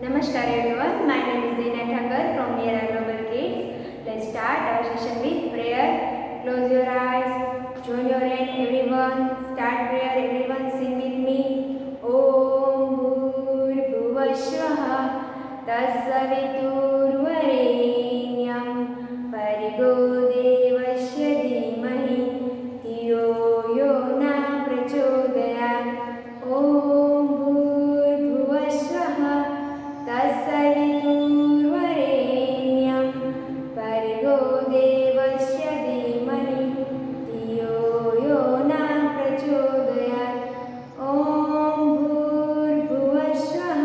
Namaskar everyone, my name is Dina Thakur from Mira Global Kids. Let's start our session with prayer. Close your eyes, join your hand everyone. Start prayer everyone, sing with me. Om Bhurvasvaha Tassaviturvarenyam Bhargo Devasya Dhimahi Dhiyo Yo Na Prachodayat. Om Bhurvasvaha तत्सवितुर्वरेण्यं भर्गो देवस्य धीमहि धियो यो न प्रचोदयात् ॐ भूर्भुवस्वः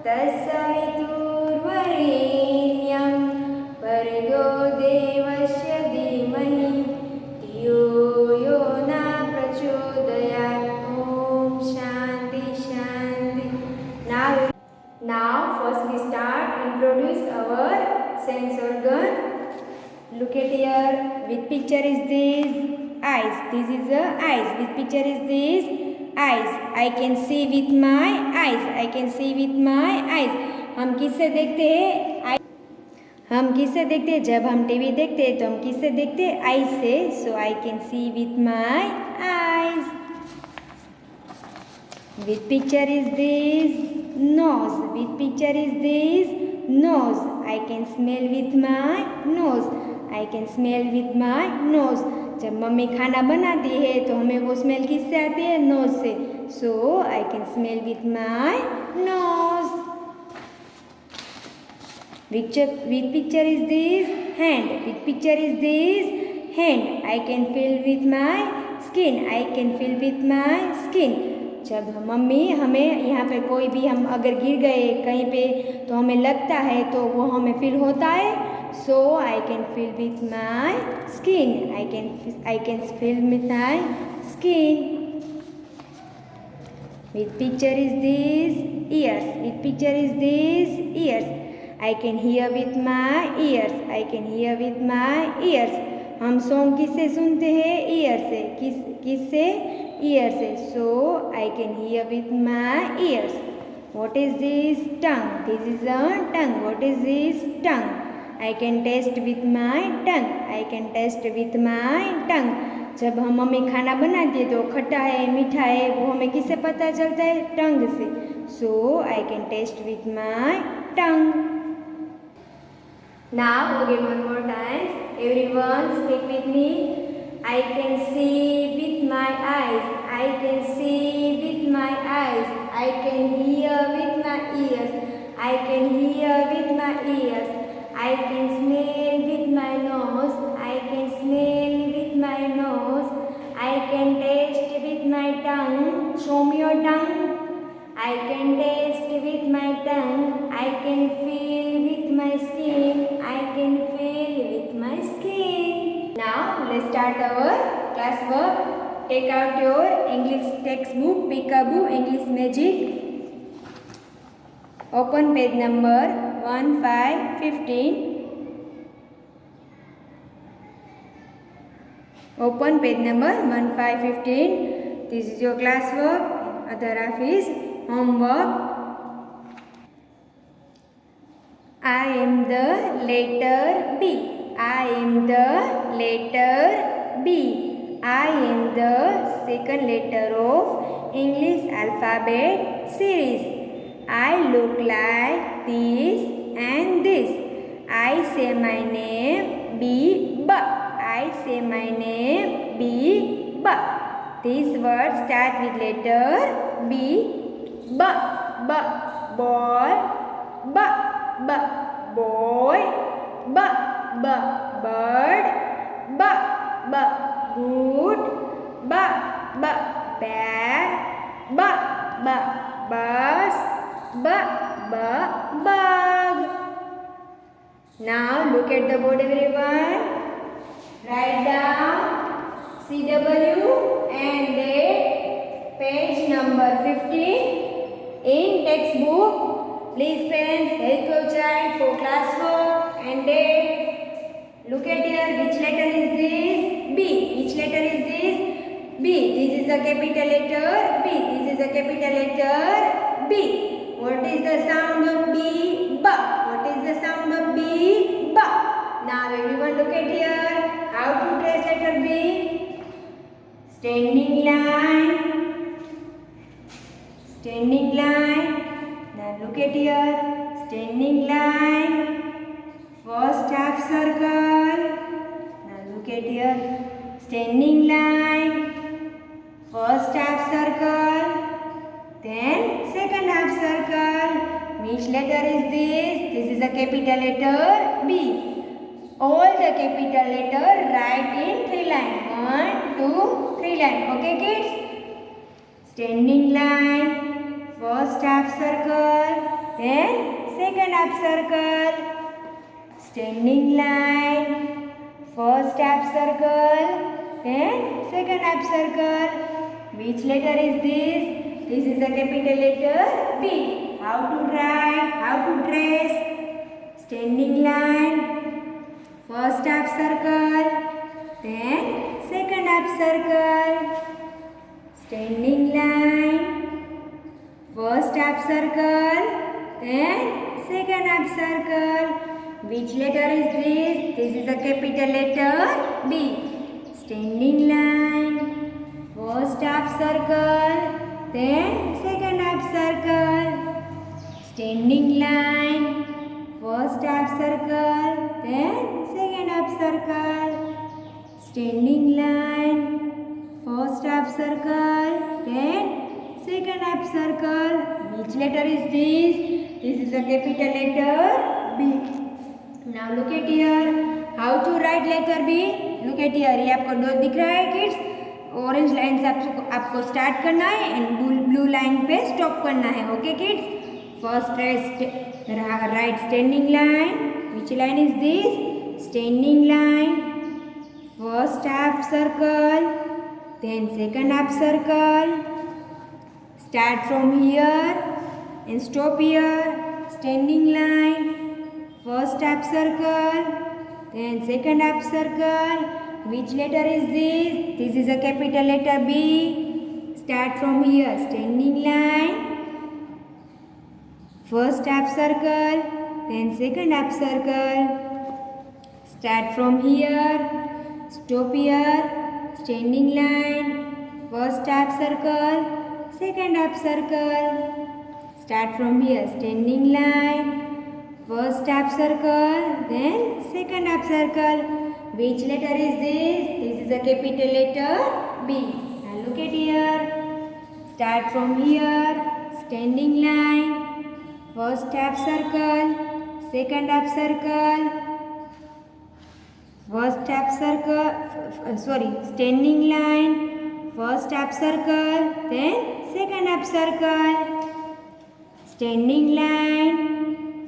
तत्सवितुर्वरेण्यं भर्गो देवस्य धीमहि धियो यो न प्रचोदयात् ॐ शान्ति शान्ति. Now first we start introduce our sense organ. Look at here. Which picture is this? Eyes. This is the eyes. Which picture is this? Eyes. I can see with my eyes. I can see with my eyes. हम किससे देखते हैं? हम किससे देखते हैं? जब हम टीवी देखते हैं तो हम किससे देखते हैं? आईज से. So I can see with my eyes. Which picture is this? Nose. Which picture is this? Nose. I can smell with my nose. I can smell with my nose. जब mummy खाना बनाती है तो हमें वो smell किससे आती है? नोज से. So I can smell with my nose. Which picture is this? Hand. Which picture is this? Hand. I can feel with my skin. I can feel with my skin. जब mummy हमें यहाँ पे कोई भी हम अगर गिर गए कहीं पे तो हमें लगता है तो वो हमें फील होता है. So I can feel with my skin. I can feel with my skin. With picture is this ears. With picture is this ears. I can hear with my ears. I can hear with my ears. हम song किससे सुनते हैं? Ear से. किससे? Ear से. So I can hear with my ears. What is this? Tongue. This is a tongue. What is this? Tongue. I can taste with my tongue. I can taste with my tongue. जब हम mummy खाना बनाती है तो खट्टा है मीठा है वो हमें किससे पता चलता है? टंग से. So I can taste with my tongue. Now again one more time. Everyone speak with me. I can see with my eyes. I can see with my eyes. I can hear with my ears. I can hear with my ears. I can smell with my nose. I can smell with my nose. I can taste with my tongue. Show me your tongue. I can taste with my tongue. I can feel with my skin. I can feel with my skin. Now let's start our class work. Take out your English textbook, Peekaboo English Magic. Open page number 1515. Open page number 1515. This is your class work. Other half is homework. I am the letter B. I am the letter B. I am the second letter of English alphabet series. I look like this and this. I say my name B. I say my name B. These words start with letter B. Ball. Boy. Bird. Boot. Bear. Bus. Bug. Now look at the board everyone. Write down CW and date page number 15 in textbook. Please parents help your child for class work and date. Look at here. Which letter is this? B. Which letter is this? B. This is a capital letter B. This is a capital letter B. What is the sound of B? look at here. Standing line. First half circle. Now look at here. Standing line. First half circle. Then second half circle. Which letter is this? This is a capital letter B. All the capital letter write in 3 line. 1, 2, 3 line. Okay kids? Standing line. First half circle. Then second half circle. Standing line. First half circle. Then second half circle. Which letter is this? This is a capital letter B. How to write? How to trace? Standing line. First half circle. Then second half circle. Standing line. First half circle. Then second half circle. Which letter is this? This is a capital letter B. Standing line. First half circle. Then second half circle. Standing line. First half circle. Then second half circle. Standing line. First half circle. Then second half circle. Which letter is this? This is a capital letter B. Now look at here. How to write letter B? Look at here. ये आपको dot दिख रहा है kids. Orange line से आपको start करना है and blue line पे स्टॉप करना है. Okay kids? First right standing line. Which line is this? Standing line. First half circle. Then second half circle. Start from here and stop here. Standing line. First half circle, then second half circle. Which letter is this? This is a capital letter B. Start from here. Standing line. First half circle, then second half circle. Start from here. Stop here. Standing line. First half circle, second half circle. Start from here. Standing line. First half circle, then second half circle. Which letter is this? This is a capital letter B. Now look at here. Start from here. Standing line. First half circle, second half circle. First half circle, standing line. First half circle, then second half circle. Standing line.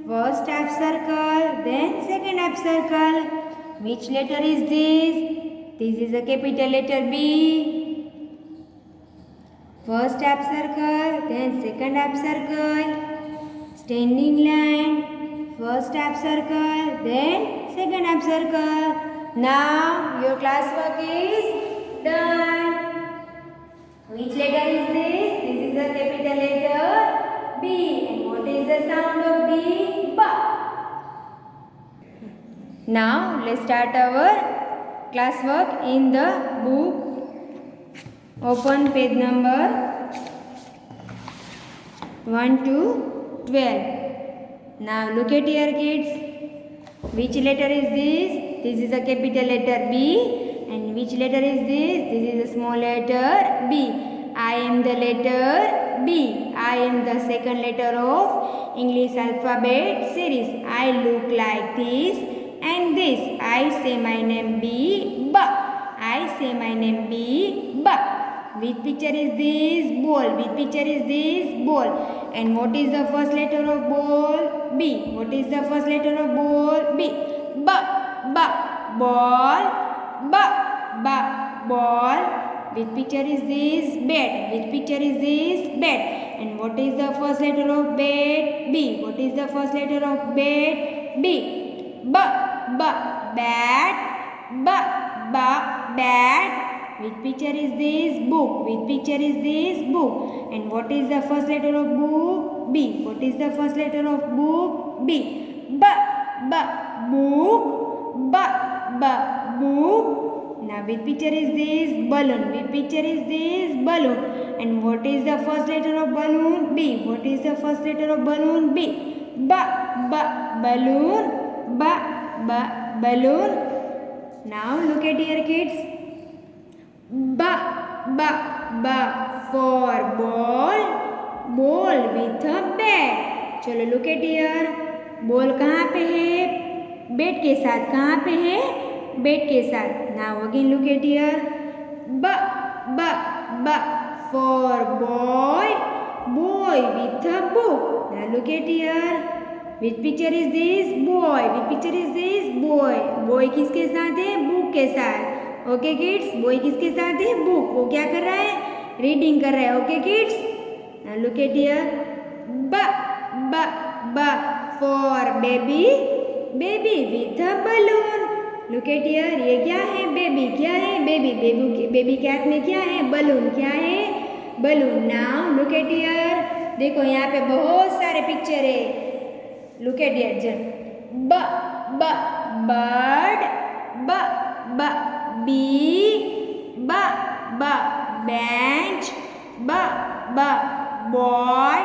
First half circle, then second half circle. Which letter is this? This is a capital letter B. First half circle, then second half circle. Standing line. First half circle, then second half circle. Now your classwork is done. Which letter is this? This is a capital letter B. And what is the sound of B? Now let's start our classwork in the book. Open page number 1 to 12. Now look at here kids. Which letter is this? This is a capital letter B. And which letter is this? This is a small letter B. I am the letter B. I am the second letter of English alphabet series. I look like this and this. I say my name B. I say my name B. Which picture is this? Ball. Which picture is this? Ball. And what is the first letter of ball? B. What is the first letter of ball? B. Ball. Ball. Which picture is this? Bat. Which picture is this? Bat. And what is the first letter of bat? B. What is the first letter of bat? B. Bat. Bat. Which picture is this? Book. Which picture is this? Book. And what is the first letter of book? B. What is the first letter of book? B. Book. Book. Now which picture is this? Balloon. Which picture is this? Balloon. And what is the first letter of balloon? B. What is the first letter of balloon? B. Balloon. Balloon. Now look at here, kids. Ba for ball. Ball with a bat. चलो look at here. Ball कहाँ पे है? Bat के साथ. कहाँ पे है? Bat के साथ. Now again look at here. B for boy. Boy with a book. Now look at here. Which picture is this? Boy. Which picture is this? Boy. Boy किसके साथ है? बुक के साथ. ओके किड्स, बॉय किसके साथ है? Book. वो क्या कर रहा है? रीडिंग कर रहा है. Okay kids, now look at here. ब for baby. Baby with a balloon. Look at here. ये क्या है? बेबी. क्या है? बेबी. बेबी के हाथ में क्या है? बलून. क्या है? Balloon. Now look at here. देखो यहाँ पे बहुत सारे पिक्चर है. Look at here. Bird. bee. Bench. Boy.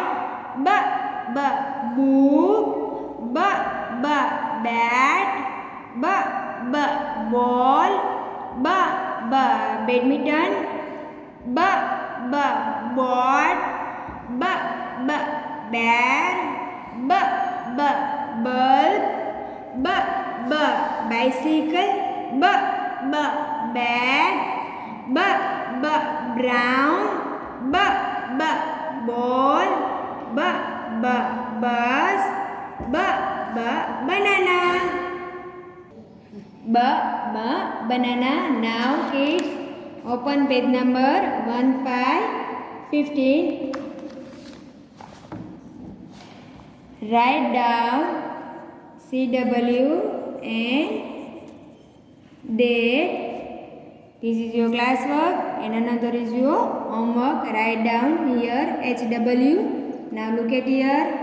Book. Bat. Ball. Badminton. Board. Bear. Bulb. Bicycle. Bag. Brown. Ball. Bus. Banana. Banana. Now kids, open page number 1515. Write down CW and date. This is your classwork and another is your homework. Write down here HW. Now look at here.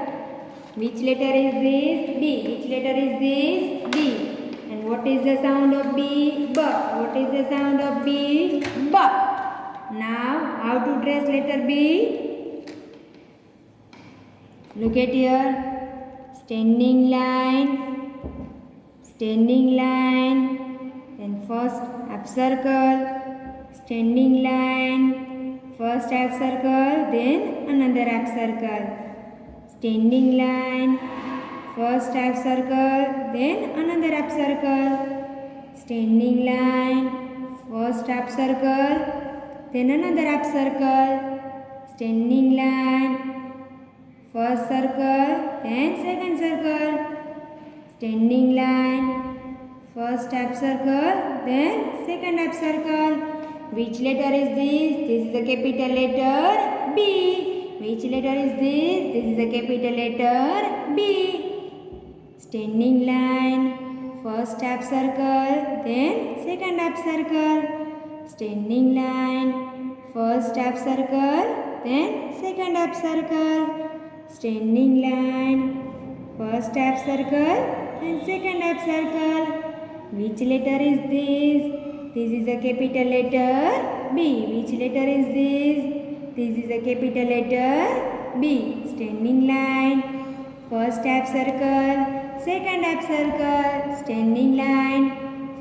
Which letter is this? B. Which letter is this? B. And what is the sound of B? B. What is the sound of B? B. Now how to trace letter B? Look at here. Standing line. Standing line. Then first half circle. Standing line. First half circle. Then another half circle. Standing line. First half circle. Then another half circle. Standing line. First half circle. Then another half circle. Standing line. First circle. Then second circle. Standing line. First half circle. Then second half circle. Which letter is this? This is the capital letter B. Which letter is this? This is the capital letter B. Standing line. First half circle. Then second half circle. Standing line. First half circle. Then second half circle. Standing line. First half circle. Then second half circle. Which letter is this? This is a capital letter B. Which letter is this? This is a capital letter B. Standing line. First half circle. Second half circle. Standing line.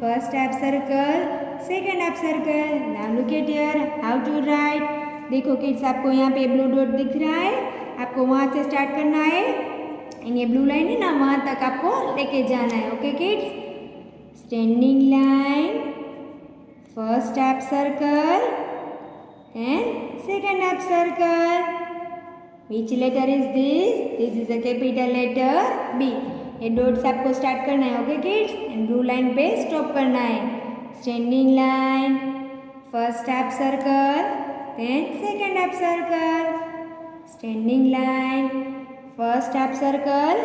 First half circle. Second half circle. Now look at here. How to write? देखो kids, आपको यहाँ पे blue dot दिख रहा है. आपको वहाँ से स्टार्ट करना है. ये ब्लू लाइन है ना, वहाँ तक आपको लेके जाना है. Okay kids. Standing line. First half circle. And second half circle. Which letter is this? This is a capital letter B. ये डॉट से आपको स्टार्ट करना है. Okay kids. And blue line पे स्टॉप करना है. Standing line. First half circle. Then second half circle. Standing line. First half circle.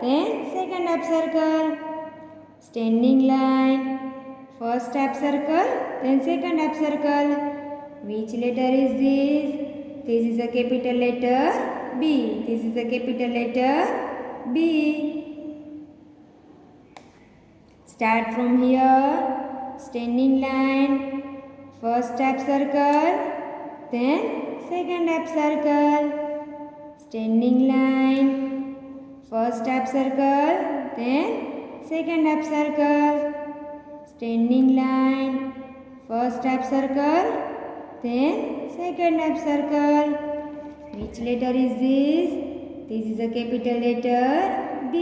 Then second half circle. Standing line. First half circle. Then second half circle. Which letter is this? This is a capital letter B. This is a capital letter B. Start from here. standing line, first half circle, then second half circle, standing line, first half circle, then second half circle, standing line, first half circle, then second half circle. Which letter is this? This is a capital letter B.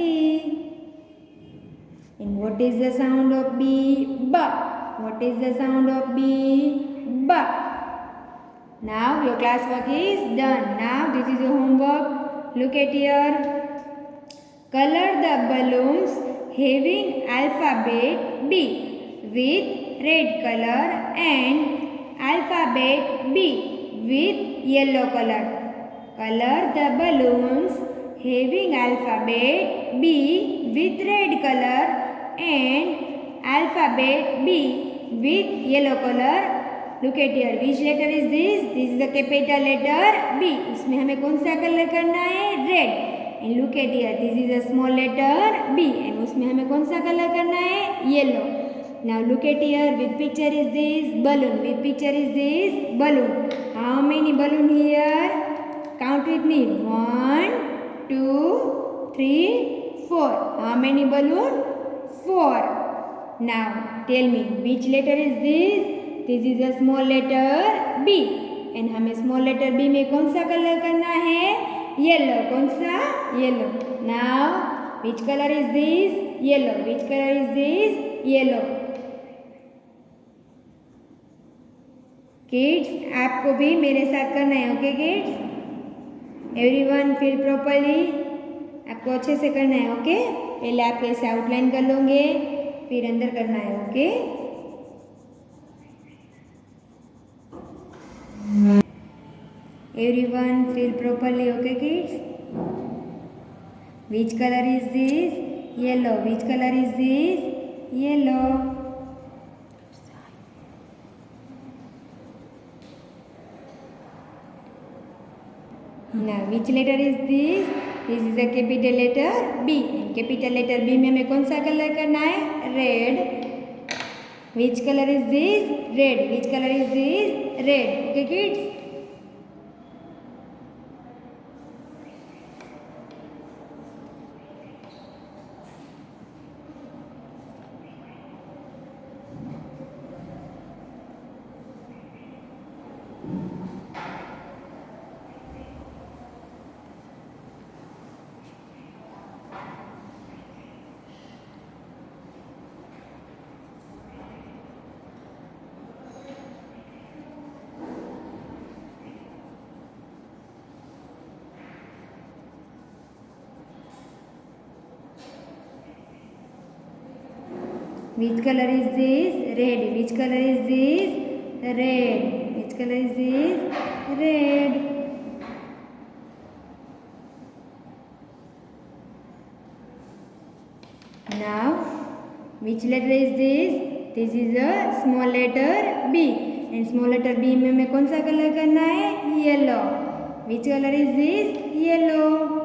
And what is the sound of B? B. What is the sound of B? B. Now your classwork is done. Now this is your homework. Look at here. Color the balloons having alphabet B with red color and alphabet B with yellow color. Color the balloons having alphabet B with red color and alphabet B with yellow color. Look at here. Which letter is this? This is the capital letter B. इसमें हमें कौन सा colour करना है? Red. And look at here. This is a small letter B. And उसमें हमें कौन सा कलर करना है? Yellow. Now look at here. Which picture is this? Balloon. Which picture is this? Balloon. How many balloon here? Count with me. 1, 2, 3, 4. How many balloon? 4. Now tell me which letter is this? This is a small letter B. And हमें small letter B में कौन सा colour करना है? Yellow. कौन सा? Yellow. Now which color is this? Yellow. Which color is this? Yellow. Kids, आपको भी मेरे साथ करना है. Okay kids? Everyone feel properly. आपको अच्छे से करना है. ओके? पहले आप ऐसे आउटलाइन कर लोगे, फिर अंदर करना है. Okay? Everyone feel properly. Okay kids? Which color is this? Yellow. Which color is this? Yellow. Now which letter is this? This is a capital letter B. And capital letter B में हमें कौन सा colour करना है? Red. Which color is this? Red. Which color is this? Red. Okay kids? Which color is this? Red. Which color is this? Red. Which color is this? Red. Now, which letter is this? This is a small letter B. And small letter B में हमें कौन सा colour करना है? Yellow. Which color is this? Yellow.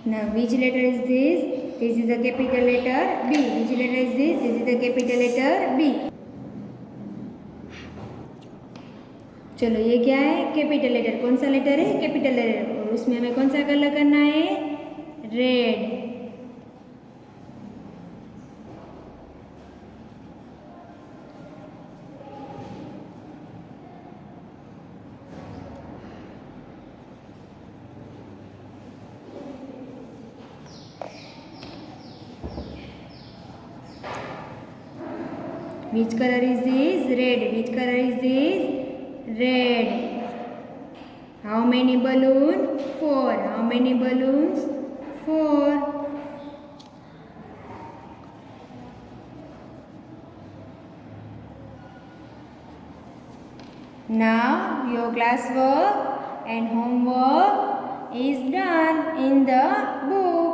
Now which letter is this? This is the capital letter B. Which letter is this? This is the capital letter B. चलो ये क्या है? Capital letter. कौन सा लेटर है? Capital letter. और उसमें हमें कौन सा कलर करना है? Red. Which color is this? Red. Which color is this? Red. How many balloons? 4. How many balloons? 4. Now your classwork and homework is done in the book.